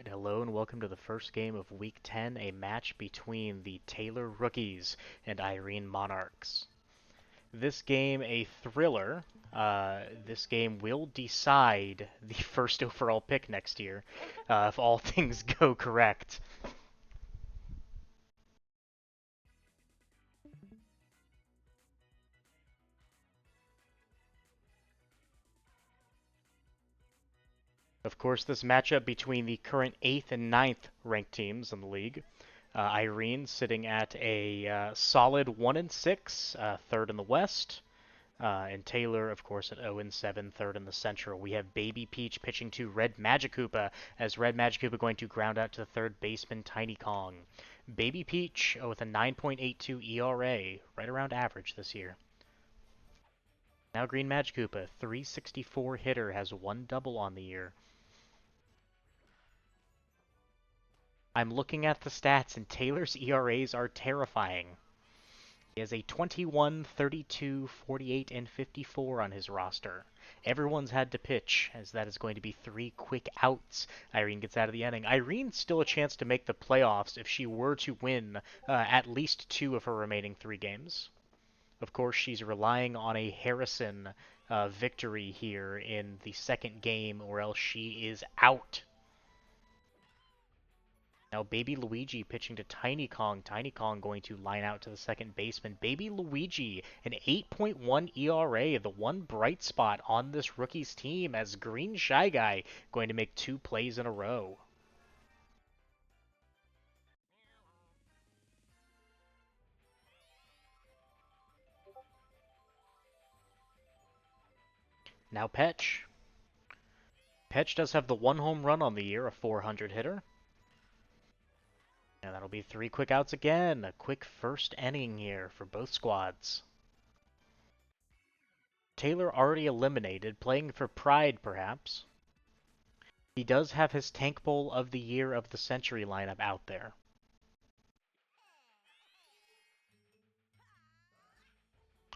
Alright, hello and welcome to the first game of Week 10, a match between the Taylor Rookies and Irene Monarchs. This game, a thriller. This game will decide the first overall pick next year, if all things go correct. Of course, this matchup between the current 8th and 9th ranked teams in the league. Irene sitting at a solid 1-6, third in the West. And Taylor, of course, at 0-7, third in the Central. We have Baby Peach pitching to Red Magikoopa, as Red Magikoopa going to ground out to the third baseman Tiny Kong. Baby Peach with a 9.82 ERA, right around average this year. Now Green Magikoopa, 364 hitter, has one double on the year. I'm looking at the stats, and Taylor's ERAs are terrifying. He has a 21, 32, 48, and 54 on his roster. Everyone's had to pitch, as that is going to be 3 quick outs. Irene gets out of the inning. Irene's still a chance to make the playoffs if she were to win at least 2 of her remaining 3 games. Of course, she's relying on a Harrison victory here in the second game, or else she is out. Now Baby Luigi pitching to Tiny Kong. Tiny Kong going to line out to the second baseman. Baby Luigi, an 8.1 ERA, the one bright spot on this rookie's team, as Green Shy Guy going to make 2 plays in a row. Now Petch. Petch does have the 1 home run on the year, a 400 hitter. And that'll be 3 quick outs again. A quick first inning here for both squads. Taylor already eliminated, playing for pride perhaps. He does have his Tank Bowl of the Year of the Century lineup out there.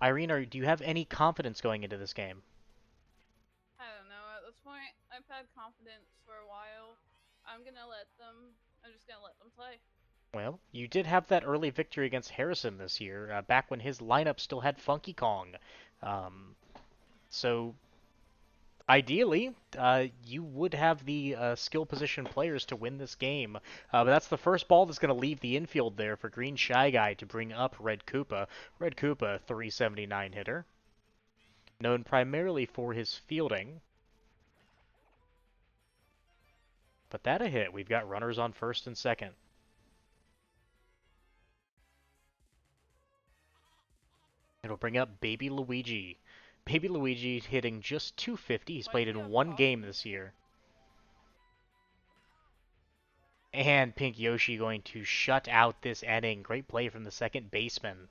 Irene, do you have any confidence going into this game? I don't know. At this point, I've had confidence for a while. I'm just gonna let them play. Well, you did have that early victory against Harrison this year, back when his lineup still had Funky Kong. So, ideally, you would have the skill position players to win this game. But that's the first ball that's going to leave the infield there for Green Shy Guy to bring up Red Koopa. Red Koopa, 379 hitter. Known primarily for his fielding. But that a hit. We've got runners on first and second. It'll bring up Baby Luigi. Baby Luigi hitting just 250. He's played in 1 game this year. And Pink Yoshi going to shut out this inning. Great play from the second baseman.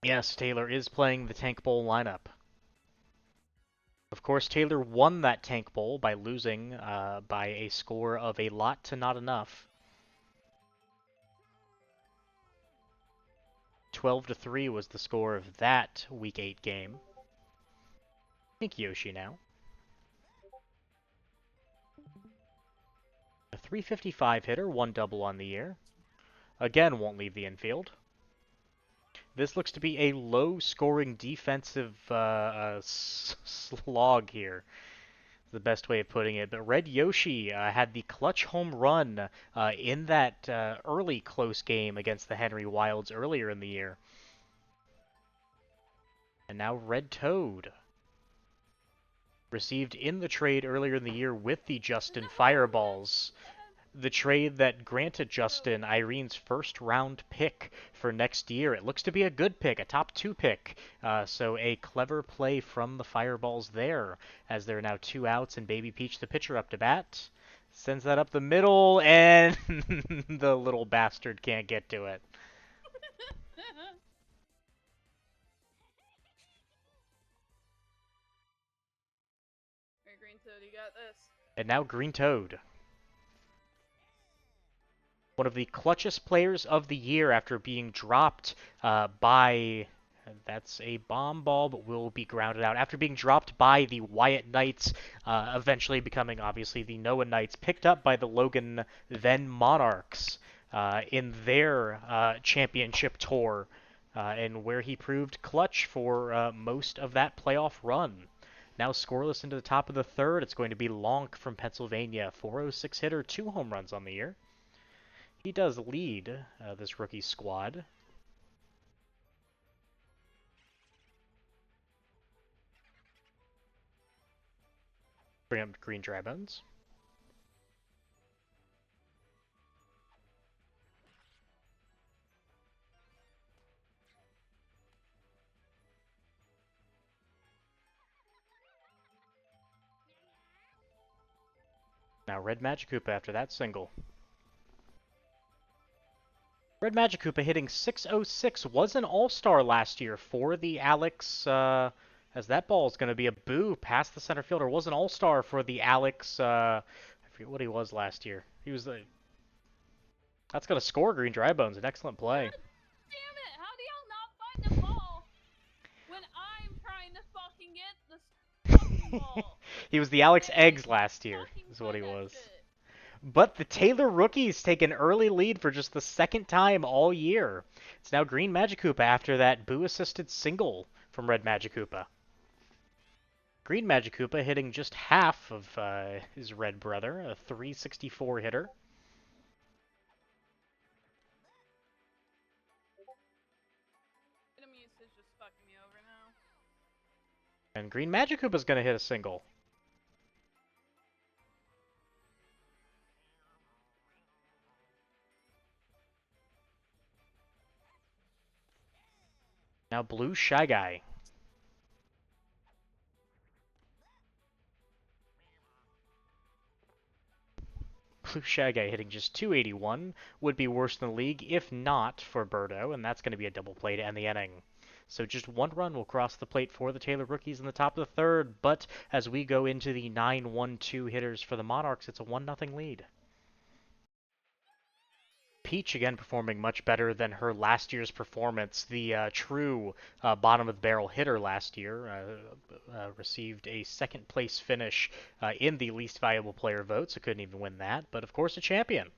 Yes, Taylor is playing the Tank Bowl lineup. Of course, Taylor won that Tank Bowl by losing by a score of a lot to not enough. 12-3 was the score of that Week 8 game. Pink Yoshi now. A 355 hitter, 1 double on the year. Again, won't leave the infield. This looks to be a low-scoring defensive slog here. The best way of putting it. But Red Yoshi had the clutch home run in that early close game against the Henry Wilds earlier in the year. And now Red Toad. Received in the trade earlier in the year with the Justin Fireballs. The trade that granted Justin Irene's first round pick for next year. It looks to be a good pick, a top 2 pick. So a clever play from the Fireballs there, as there are now 2 outs and Baby Peach, the pitcher, up to bat. Sends that up the middle, and the little bastard can't get to it. Hey, Green Toad, you got this. And now Green Toad. One of the clutchest players of the year after being dropped by That's a bomb ball, but will be grounded out after being dropped by the Wyatt Knights, eventually becoming obviously the Noah Knights, picked up by the Logan then Monarchs in their championship tour, and where he proved clutch for most of that playoff run. Now scoreless into the top of the third. It's going to be Lonk from Pennsylvania, 406 hitter, 2 home runs on the year. He does lead this rookie squad. Bring up Green Dry Bones. Now Red Magikoopa after that single. Red Magikoopa hitting 606 was an all-star last year for the Alex, as that ball is going to be a boo past the center fielder. Was an all-star for the Alex, I forget what he was last year. He was the... That's going to score Green Dry Bones, an excellent play. God damn it! How do y'all not find the ball when I'm trying to fucking get this fucking ball? He was the Alex Can't Eggs even last year, fucking is what find he that was. shit. But the Taylor rookies take an early lead for just the second time all year. It's now Green Magikoopa after that boo-assisted single from Red Magikoopa. Green Magikoopa hitting just half of his red brother, a 364 hitter. Item use is just fucking me over now. And Green Magikoopa's going to hit a single. Now Blue Shy Guy. Blue Shy Guy hitting just 281 would be worse than the league if not for Birdo, and that's going to be a double play to end the inning. So just 1 run will cross the plate for the Taylor rookies in the top of the third, but as we go into the 9-1-2 hitters for the Monarchs, it's a 1-0 lead. Peach again performing much better than her last year's performance. The true bottom of the barrel hitter last year received a second place finish in the least valuable player vote, so couldn't even win that. But of course, a champion.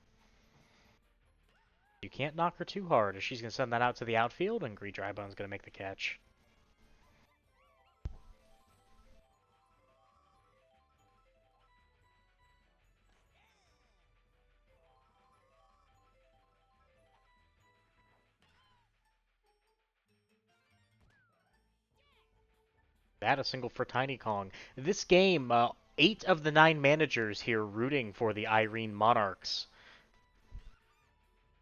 You can't knock her too hard, as she's going to send that out to the outfield, and Green Drybone's going to make the catch. That a single for Tiny Kong. This game, 8 of the 9 managers here rooting for the Irene Monarchs.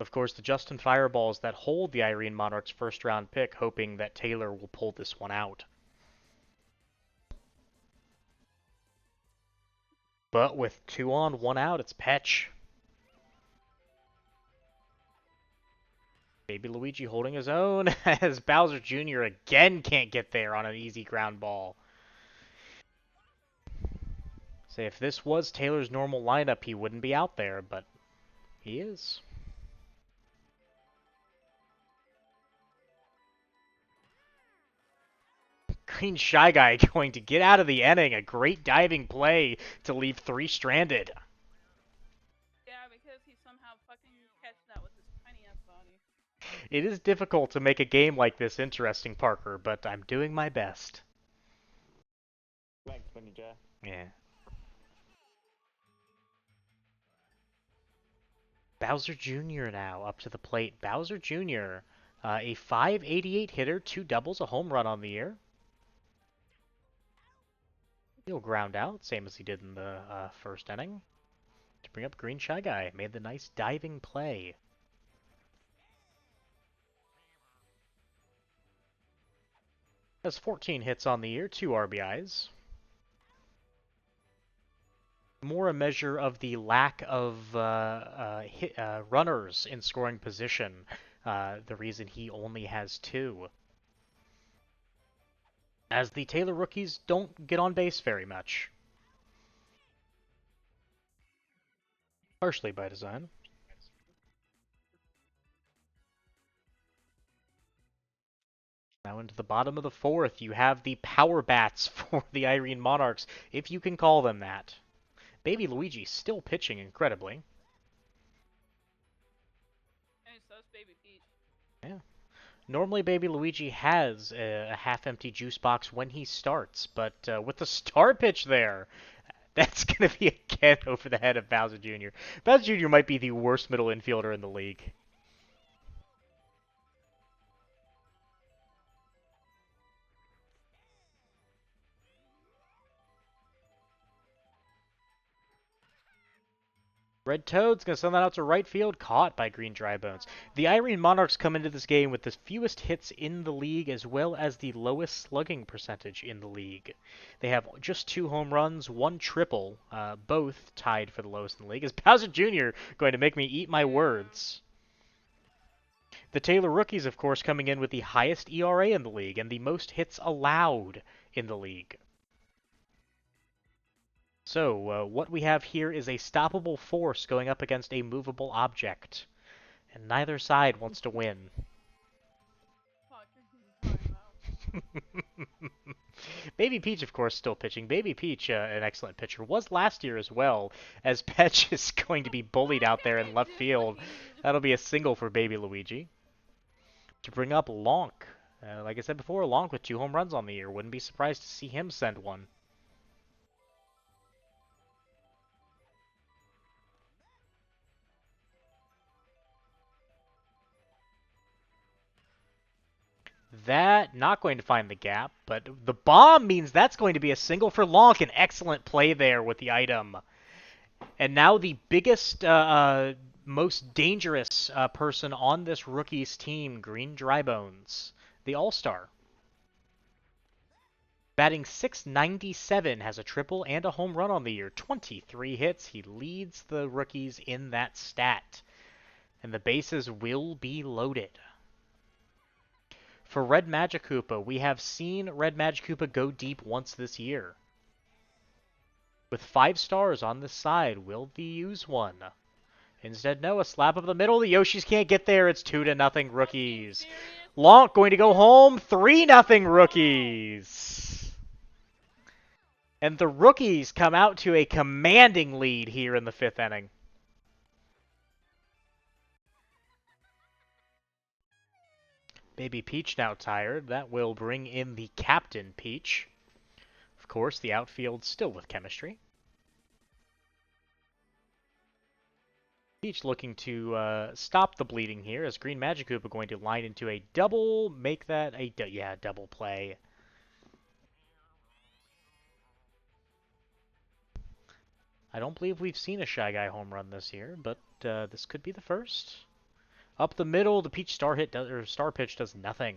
Of course, the Justin Fireballs that hold the Irene Monarchs first round pick, hoping that Taylor will pull this one out. But with 2 on, 1 out, it's Petch. Baby Luigi holding his own as Bowser Jr. again can't get there on an easy ground ball. Say, if this was Taylor's normal lineup, he wouldn't be out there, but he is. Green Shy Guy going to get out of the inning. A great diving play to leave 3 stranded. Yeah, because he somehow fucking catched that with his tiny ass body. It is difficult to make a game like this interesting, Parker, but I'm doing my best. Thanks, Benny J. Yeah. Bowser Jr. now up to the plate. Bowser Jr., a 588 hitter, 2 doubles, a home run on the year. He'll ground out, same as he did in the first inning. To bring up Green Shy Guy, made the nice diving play. Has 14 hits on the year, 2 RBIs. More a measure of the lack of runners in scoring position, the reason he only has 2. As the Taylor rookies don't get on base very much. Partially by design. Now into the bottom of the fourth, you have the power bats for the Irene Monarchs, if you can call them that. Baby Luigi still pitching incredibly. Hey, so that's Baby Peach. Yeah. Normally, Baby Luigi has a half-empty juice box when he starts, but with the star pitch there, that's going to be again over the head of Bowser Jr. Bowser Jr. might be the worst middle infielder in the league. Red Toad's going to send that out to right field, caught by Green Drybones. The Irene Monarchs come into this game with the fewest hits in the league as well as the lowest slugging percentage in the league. They have just 2 home runs, 1 triple, both tied for the lowest in the league. Is Bowser Jr. going to make me eat my words? The Taylor rookies, of course, coming in with the highest ERA in the league and the most hits allowed in the league. So, what we have here is a stoppable force going up against a movable object. And neither side wants to win. Fuck, you're talking about. Baby Peach, of course, still pitching. Baby Peach, an excellent pitcher, was last year as well, as Petch is going to be bullied out there in left field. That'll be a single for Baby Luigi. To bring up Lonk. Like I said before, Lonk with 2 home runs on the year. Wouldn't be surprised to see him send one. That, not going to find the gap, but the bomb means that's going to be a single for Lonk. An excellent play there with the item. And now the biggest, most dangerous person on this rookie's team, Green Drybones, the All-Star. Batting .697, has a triple and a home run on the year. 23 hits. He leads the rookies in that stat. And the bases will be loaded. For Red Magikoopa, we have seen Red Magikoopa go deep once this year. With 5 stars on this side, will they use one? Instead, no, a slap up the middle. The Yoshis can't get there. It's 2-0 rookies. Lonk going to go home. 3-0 rookies. And the rookies come out to a commanding lead here in the 5th inning. Baby Peach now tired. That will bring in the Captain Peach. Of course, the outfield still with chemistry. Peach looking to stop the bleeding here, as Green Magikoopa going to line into a double, make that a double play. I don't believe we've seen a Shy Guy home run this year, but this could be the first. Up the middle, the Peach star pitch does nothing.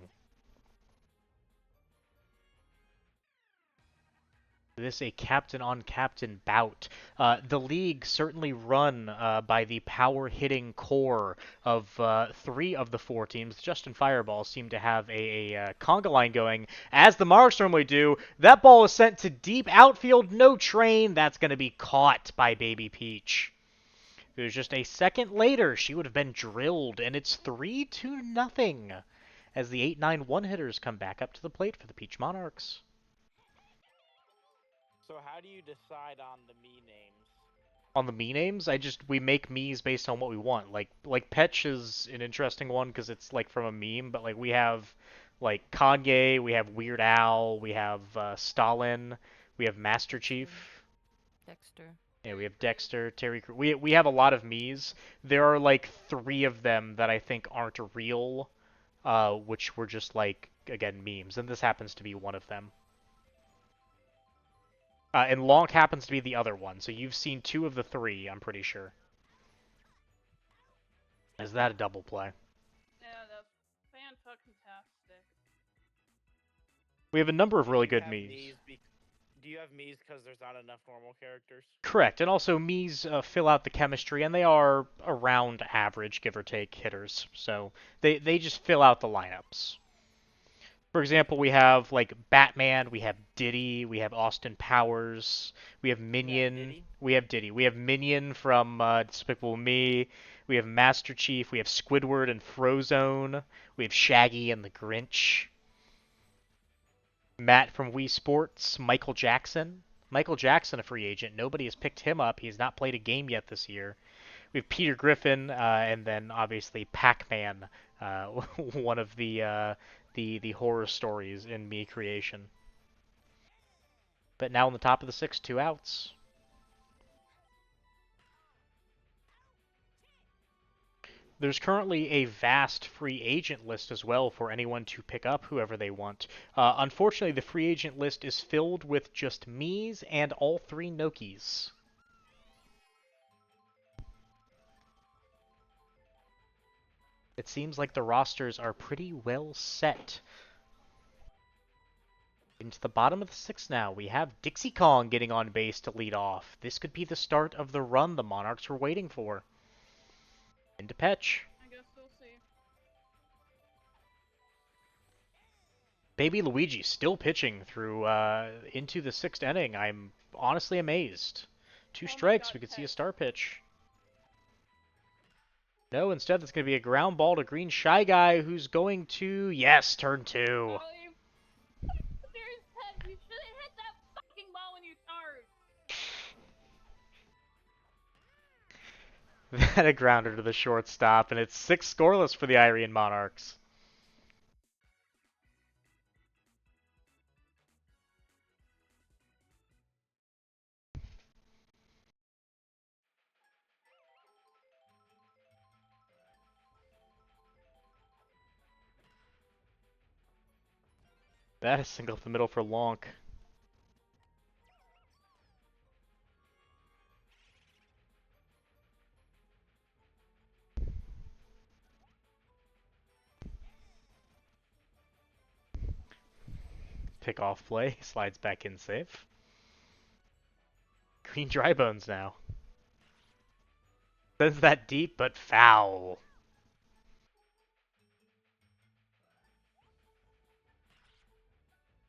This a captain-on-captain bout. The league certainly run by the power-hitting core of 3 of the 4 teams. Justin Fireball seem to have a conga line going, as the Monarchs normally do. That ball is sent to deep outfield, no train. That's going to be caught by Baby Peach. If it was just a second later, she would have been drilled, and it's 3-0 as the 8-9 one-hitters come back up to the plate for the Peach Monarchs. So how do you decide on the Mii names? On the Mii names, we make Miis based on what we want. Like Petch is an interesting one because it's like from a meme, but like we have like Kanye, we have Weird Al, we have Stalin, we have Master Chief. Dexter. Yeah, we have Dexter, Terry Crews. We have a lot of Miis. There are like 3 of them that I think aren't real, which were just like, again, memes, and this happens to be one of them. And Lonk happens to be the other one, so you've seen 2 of the 3, I'm pretty sure. Is that a double play? Yeah, that's fan-fucking-tastic. We have a number of really Do you good have Miis. Do you have Mii's because there's not enough normal characters? Correct, and also Miis fill out the chemistry, and they are around average, give or take, hitters. So they just fill out the lineups. For example, we have like Batman, we have Diddy, we have Austin Powers, we have Minion, we have Diddy, we have Minion from Despicable Me, we have Master Chief, we have Squidward and Frozone, we have Shaggy and the Grinch. Matt from Wii Sports, Michael Jackson. Michael Jackson, a free agent. Nobody has picked him up. He's not played a game yet this year. We have Peter Griffin, and then obviously Pac-Man, one of the horror stories in Mii creation. But now on the top of the sixth, 2 outs. There's currently a vast free agent list as well for anyone to pick up whoever they want. Unfortunately, the free agent list is filled with just Miis and all 3 Nokis. It seems like the rosters are pretty well set. Into the bottom of the sixth now, we have Dixie Kong getting on base to lead off. This could be the start of the run the Monarchs were waiting for. Into Petch. I guess we'll see. Baby Luigi still pitching through into the 6th inning. I'm honestly amazed. 2 Oh my strikes, God, we could see a Petch. star pitch. No, instead it's going to be a ground ball to Green Shy Guy who's going to, yes, turn 2. Oh, you serious, Petch? You should have hit that fucking ball when you charged. That a grounder to the shortstop, and it's 6 scoreless for the Irene Monarchs. That is single up the middle for Lonk. Pick off play, slides back in safe. Green Dry Bones now. Sends that deep, but foul.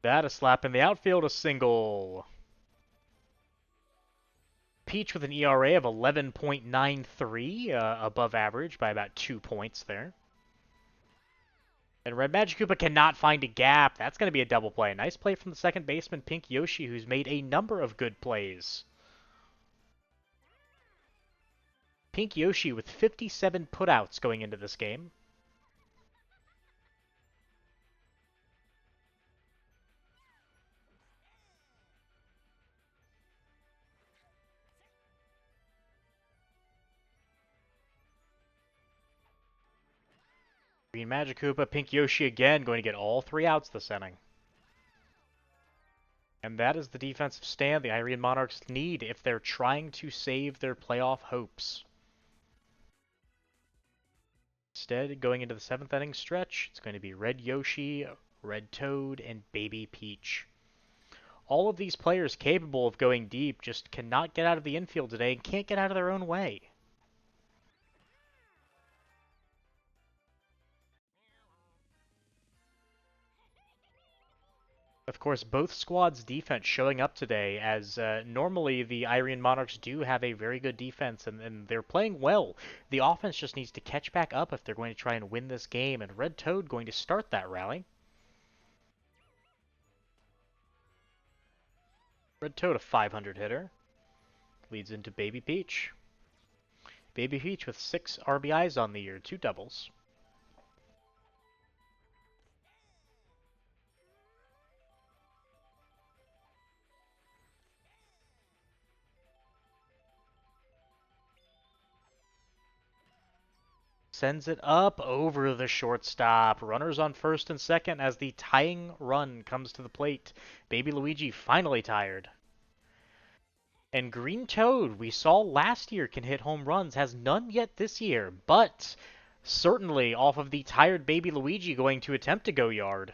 That a slap in the outfield, a single. Peach with an ERA of 11.93, above average by about 2 points there. And Red Magic Koopa cannot find a gap. That's going to be a double play. Nice play from the second baseman, Pink Yoshi, who's made a number of good plays. Pink Yoshi with 57 putouts going into this game. Green Magic Koopa, Pink Yoshi again, going to get all 3 outs this inning. And that is the defensive stand the Irene Monarchs need if they're trying to save their playoff hopes. Instead, going into the 7th inning stretch, it's going to be Red Yoshi, Red Toad, and Baby Peach. All of these players capable of going deep just cannot get out of the infield today and can't get out of their own way. Of course, both squads' defense showing up today, as normally the Irene Monarchs do have a very good defense, and they're playing well. The offense just needs to catch back up if they're going to try and win this game, and Red Toad going to start that rally. Red Toad, a 500 hitter, leads into Baby Peach. Baby Peach with 6 RBIs on the year, 2 doubles. Sends it up over the shortstop. Runners on first and second as the tying run comes to the plate. Baby Luigi finally tired. And Green Toad, we saw last year can hit home runs, has none yet this year, but certainly off of the tired Baby Luigi going to attempt to go yard.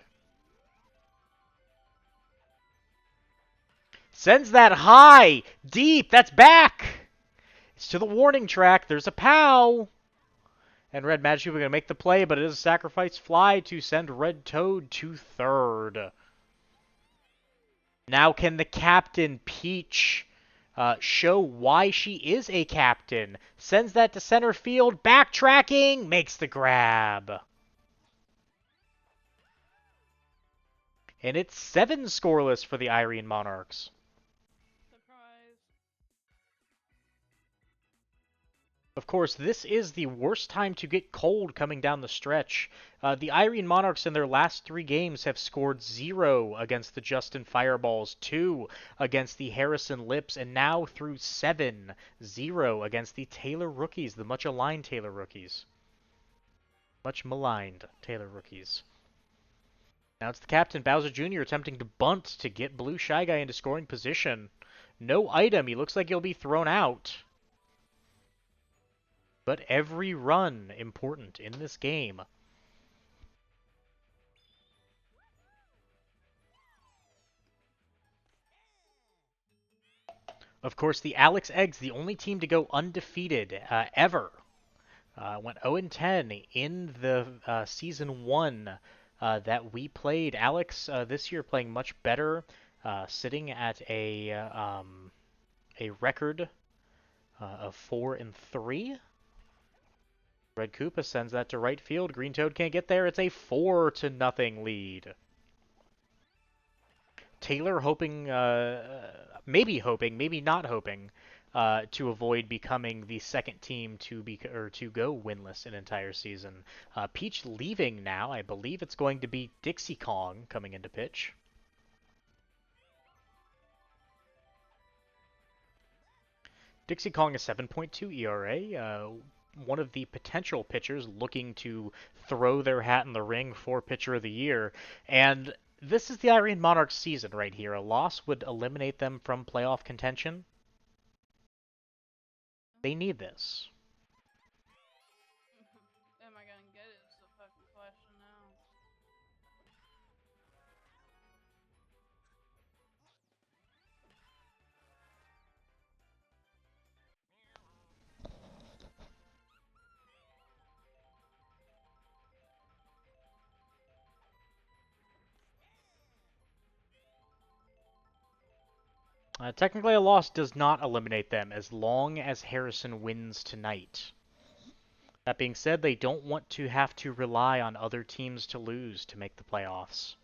Sends that high, deep, that's back! It's to the warning track, there's a pow! And Red Magic going to make the play, but it is a sacrifice fly to send Red Toad to third. Now can the captain, Peach, show why she is a captain? Sends that to center field, backtracking, makes the grab. And it's 7 scoreless for the Irene Monarchs. Surprise. Of course, this is the worst time to get cold coming down the stretch. The Irene Monarchs in their last 3 games have scored 0 against the Justin Fireballs, 2 against the Harrison Lips, and now through 7, 0 against the Taylor Rookies, the much aligned Taylor Rookies. Much maligned Taylor Rookies. Now it's the captain, Bowser Jr., attempting to bunt to get Blue Shy Guy into scoring position. No item. He looks like he'll be thrown out. But every run important in this game. Of course, the Alex Eggs, the only team to go undefeated ever, went 0-10 in the Season 1 that we played. Alex this year playing much better, sitting at a record of 4-3. Red Koopa sends that to right field. Green Toad can't get there. It's a 4-0 lead. Taylor hoping, maybe not hoping, to avoid becoming the second team to go winless an entire season. Peach leaving now. I believe it's going to be Dixie Kong coming into pitch. Dixie Kong is 7.2 ERA. One of the potential pitchers looking to throw their hat in the ring for Pitcher of the Year. And this is the Irene Monarchs season right here. A loss would eliminate them from playoff contention. They need this. Am I gonna get it? Is the fucking question now. Technically, a loss does not eliminate them as long as Harrison wins tonight. That being said, they don't want to have to rely on other teams to lose to make the playoffs.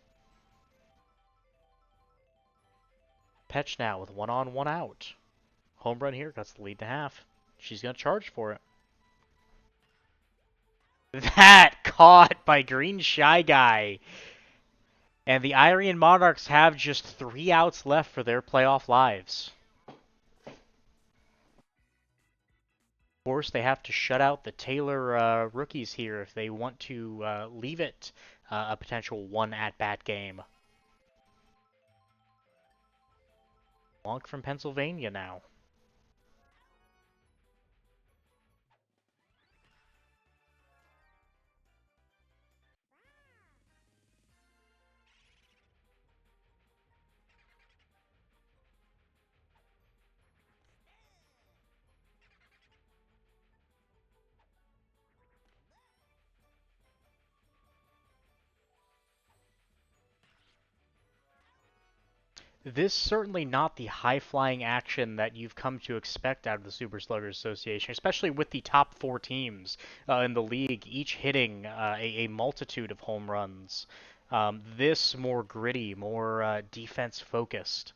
Petch now with 1 on, 1 out. Home run here, cuts the lead to half. She's going to charge for it. That caught by Green Shy Guy. And the Irene Monarchs have just 3 outs left for their playoff lives. Of course, they have to shut out the Taylor rookies here if they want to leave it a potential 1 at-bat game. Wonk from Pennsylvania now. This certainly not the high-flying action that you've come to expect out of the Super Sluggers Association, especially with the top 4 teams in the league, each hitting a multitude of home runs. This more gritty, more defense-focused.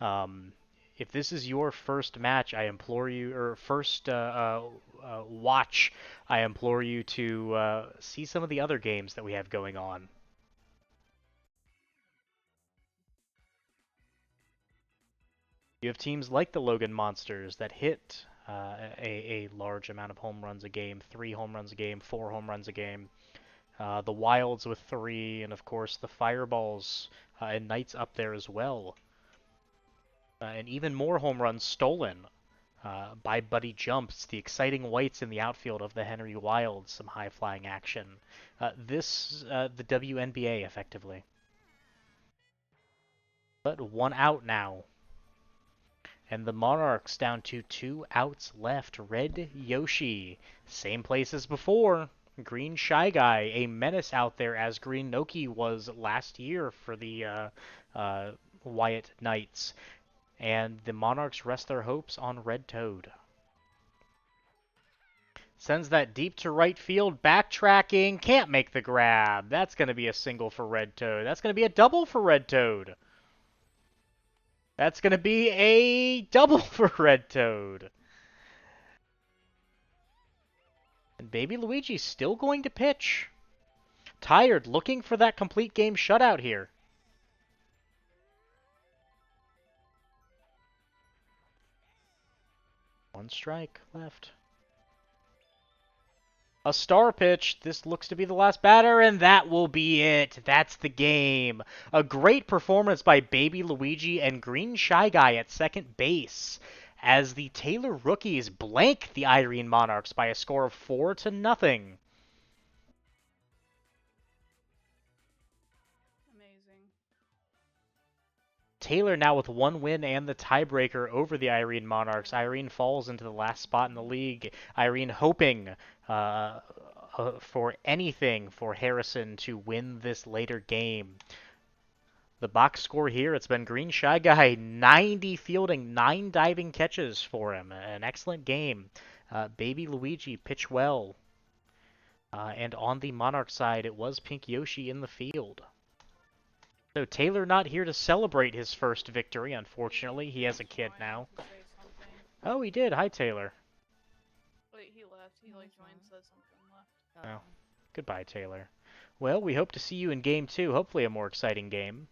If this is your first match, I implore you, or first watch, I implore you to see some of the other games that we have going on. You have teams like the Logan Monsters that hit a large amount of home runs a game, 3 home runs a game, 4 home runs a game. The Wilds with 3, and of course the Fireballs and Knights up there as well. And even more home runs stolen by Buddy Jumps, the exciting whites in the outfield of the Henry Wilds, some high-flying action. The WNBA, effectively. But 1 out now. And the Monarchs down to 2 outs left. Red Yoshi, same place as before. Green Shy Guy, a menace out there as Green Noki was last year for the Wyatt Knights. And the Monarchs rest their hopes on Red Toad. Sends that deep to right field, backtracking, can't make the grab. That's going to be a single for Red Toad. That's going to be a double for Red Toad. That's going to be a double for Red Toad. And Baby Luigi's still going to pitch. Tired, looking for that complete game shutout here. One strike left. A star pitch. This looks to be the last batter, and that will be it. That's the game. A great performance by Baby Luigi and Green Shy Guy at second base as the Taylor rookies blank the Irene Monarchs by a score of 4-0. Amazing. Taylor now with one win and the tiebreaker over the Irene Monarchs. Irene falls into the last spot in the league. Irene hoping for anything for Harrison to win this later game. The box score here, it's been Green Shy Guy, 90 fielding, 9 diving catches for him. An excellent game. Baby Luigi pitch well. And on the Monarch side, it was Pink Yoshi in the field. So Taylor not here to celebrate his first victory, unfortunately. He has a kid now. Oh, he did. Hi, Taylor. Wait, he left. He like joined, said something, left. Oh. Goodbye, Taylor. Well, we hope to see you in Game 2, hopefully a more exciting game.